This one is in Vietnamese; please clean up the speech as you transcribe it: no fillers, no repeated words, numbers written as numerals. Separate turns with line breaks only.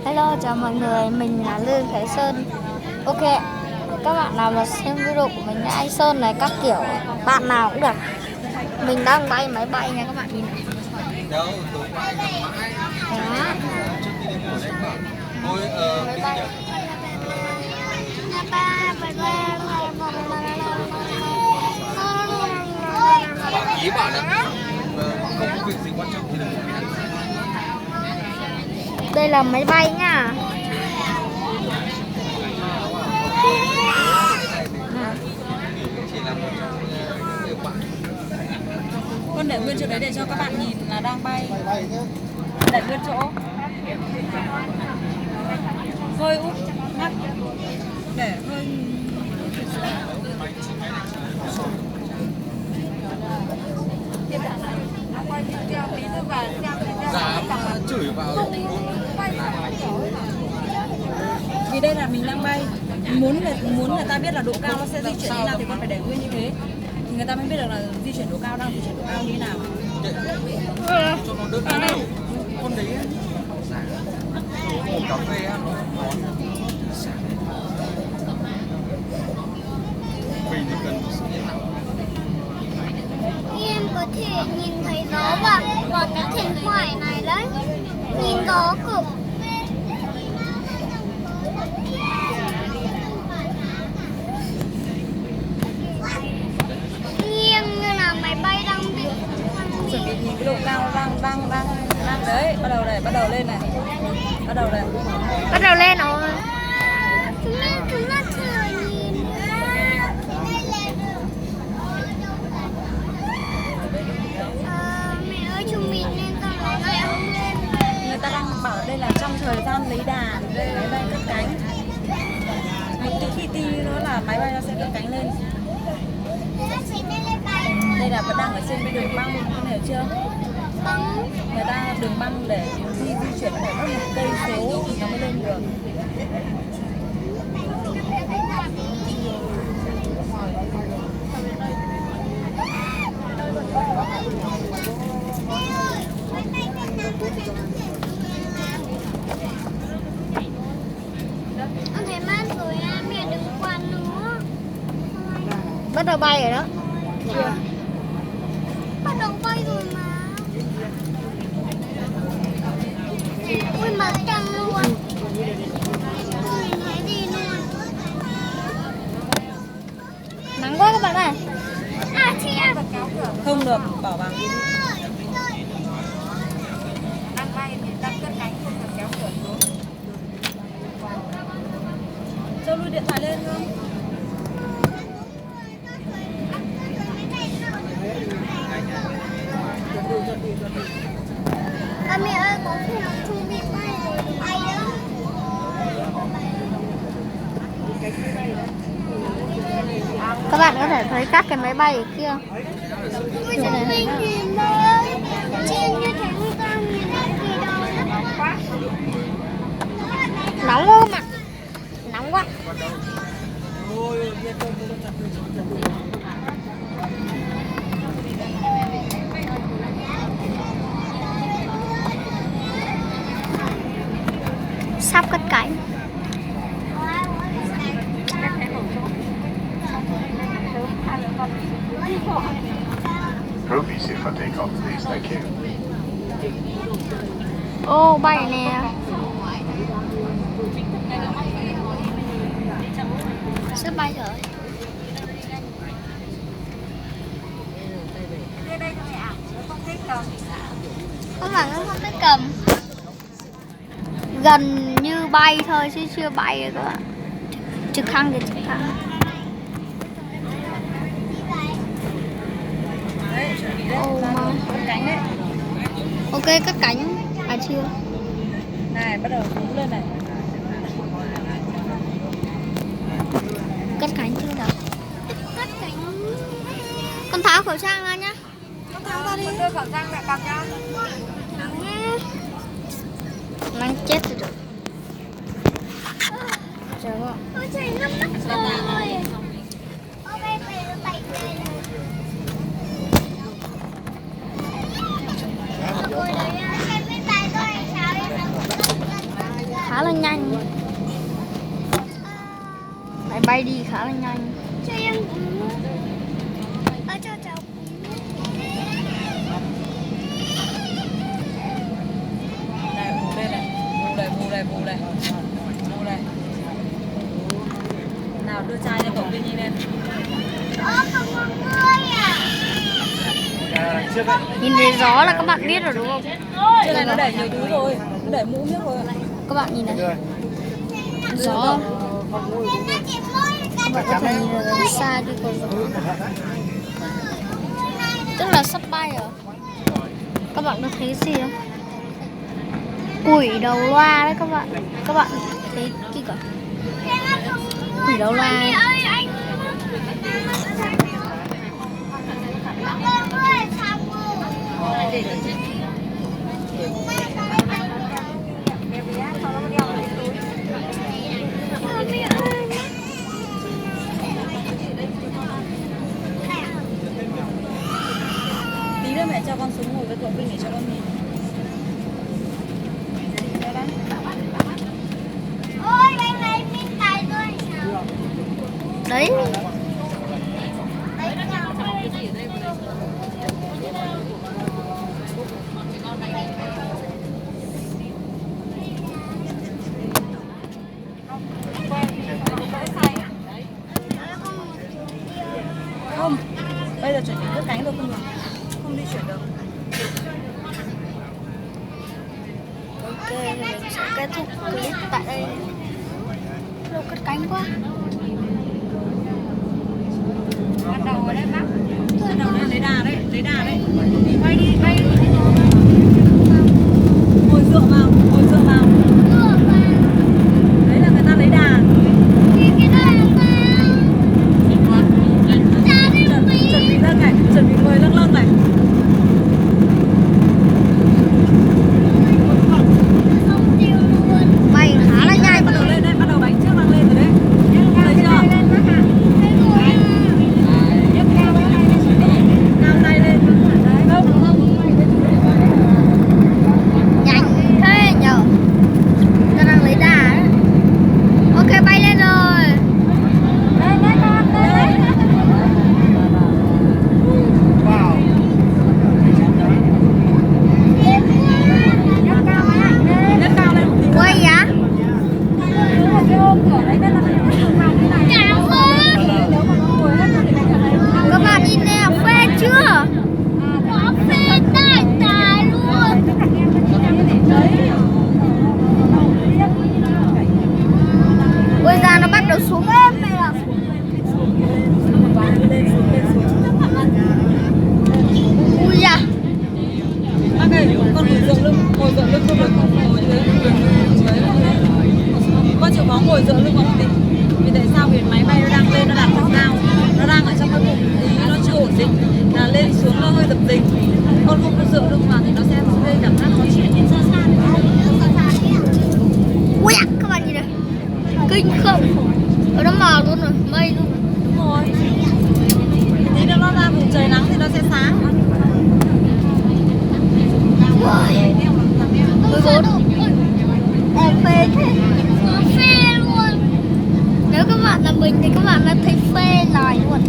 Hello, chào mọi người, mình là Lương Thái Sơn. Ok, các bạn nào mà xem video của mình, anh Sơn này các kiểu, bạn nào cũng được. Mình đang bay máy bay nha các bạn nhìn này. Đó. Máy bay.
Ý bảo là không có việc gì quan trọng thì đừng có.
Đây là máy bay nha.
Con để nguyên chỗ đấy để cho các bạn nhìn là đang bay. Để nguyên chỗ. Hơi úp mắt. Để hơi.
Dám chửi vào.
Vì đây là mình đang bay. Muốn người ta biết là độ cao nó sẽ di chuyển như nào thì con phải để nguyên như thế. Thì người ta mới biết được là di chuyển độ cao đang di chuyển độ cao như thế nào.
Cho nó đỡ đau. Con đấy một cà phê á, nó mình chỉ cần sự yên lặng.
Em có thể nhìn thấy gió và cái thuyền thoại này đấy. Nhìn gió cực. Nghiêng như là máy bay đang bị
Chuẩn bị nhìn cái độ cao đang đấy, bắt đầu lên này. Bắt đầu này.
Bắt đầu lên rồi.
chúng ta thử nhìn. Mẹ ơi, chúng mình nên sao nó lại không lên.
Người ta đang bảo đây là trong thời gian lấy đà để máy bay cất cánh. Một khi ti nó là máy bay nó sẽ cất cánh lên. Đây là vẫn đang ở trên cái đường băng, con hiểu chưa?
Băng.
Người ta đường băng để di chuyển phải mất một cây số thì nó mới lên được.
Con thấy mát rồi à, mẹ đừng quằn nữa.
Bắt đầu bay rồi đó.
Chưa. Bắt đầu bay rồi mà. Ui mà trăng luôn. Ui thấy gì luôn.
Nắng quá các bạn ơi.
À chị à.
Không được, bảo bằng. Cho lui điện thoại lên không?
À, mẹ ơi có khi nó chuẩn bị bay rồi bay đó.
Các bạn có thể thấy các cái máy bay ở kia.
Ui giời mình nhìn ơi. Trên như thế người ta nhìn thấy gì đâu.
Nóng quá các bạn. Nóng quá. Sắp cất cánh.
Hope is if I take off please, thank you.
Ô bay nè. Sắp bay rồi. Các bạn nó không biết cầm. Gần như bay thôi chứ chưa bay rồi các bạn. Trực thăng thì trực thăng.
Đấy, chuẩn bị đấy, cất cánh đấy.
Ok, cất cánh. À chưa.
Này, bắt đầu xuống lên này.
Cất cánh chưa đâu.
Cất cánh.
Con tháo khẩu trang ra nhá.
Con tháo ra đi. Con đưa khẩu trang mẹ cầm cho. Nắng nhé.
Nắng chết rồi. Chờ không?
Ôi trời ngâm mắt rồi. Ô bé bé nó bậy lên. Ngồi đấy xem bên tay tôi sao đi.
khá là nhanh. Máy bay đi khá là nhanh.
Cho em uống. Cho cháu.
Này, vù đây này. Vù đây. Vù đây. Nào đưa chai cho cậu Viên Nhi lên.
Không có người à.
Nhìn thấy gió là các bạn biết rồi đúng không?
Trên này nó để nhiều túi rồi. Nó để mũ miếc rồi.
Các bạn nhìn này. Gió. Các bạn có thể nhìn ở đằng xa đi có gió. Tức là sắp bay rồi. Các bạn có thấy gì không? Quỷ đầu loa đấy các bạn. Các bạn thấy kì cả. Quỷ đầu loa.
Tí nữa mẹ cho con xuống ngồi với cậu Vinh để cho con nhìn.
Ôi, anh lấy mình tài rồi sao?
Đấy.
Không, bây giờ chuẩn bị cất cánh thôi không được. Không di chuyển được.
Ok, thì mình sẽ kết thúc clip tại đây. Đâu cất cánh quá.
Bắt đầu rồi đấy bác. Bắt đầu đấy, lấy đà đấy. Quay đi. Ngồi dựa vào. Đấy là người ta lấy đà. Chuẩn bị người lâng này.
Bay khá là nhanh.
Bắt đầu lên đây, bắt đầu bánh trước đang lên rồi đấy. Thấy chưa? Cao tay lên.
Nhanh thế nhờ. Nó đang lấy đà đấy. Ok, bay lên rồi.
Lên cao lên một tí.
Quay á. Các bạn nhìn nè, phê chưa?
Có phê tài tài luôn.
Bây giờ nó bắt đầu xuống êm này rồi. Ui da.
Bác ơi, con ngồi dựa lưng không được, ngồi dưới. Con chịu khó ngồi dựa lưng một tí. Vì tại sao? Vì máy bay nó đang lên, nó đặt trong cao, nó đang ở trong cái bụng thì nó chưa ổn định, là lên xuống nó hơi dập dình. Con không có dựa lưng vào thì nó sẽ lên cảm giác khó chịu.
Ui da, các bạn nhìn này. Kinh không? Ở đó mờ luôn rồi, mây luôn.
Đúng rồi. Tí nữa nó ra vùng trời nắng thì nó sẽ sáng.
14. Em phê thế.
Phê luôn.
Nếu các bạn là mình thì các bạn đã thấy phê này luôn.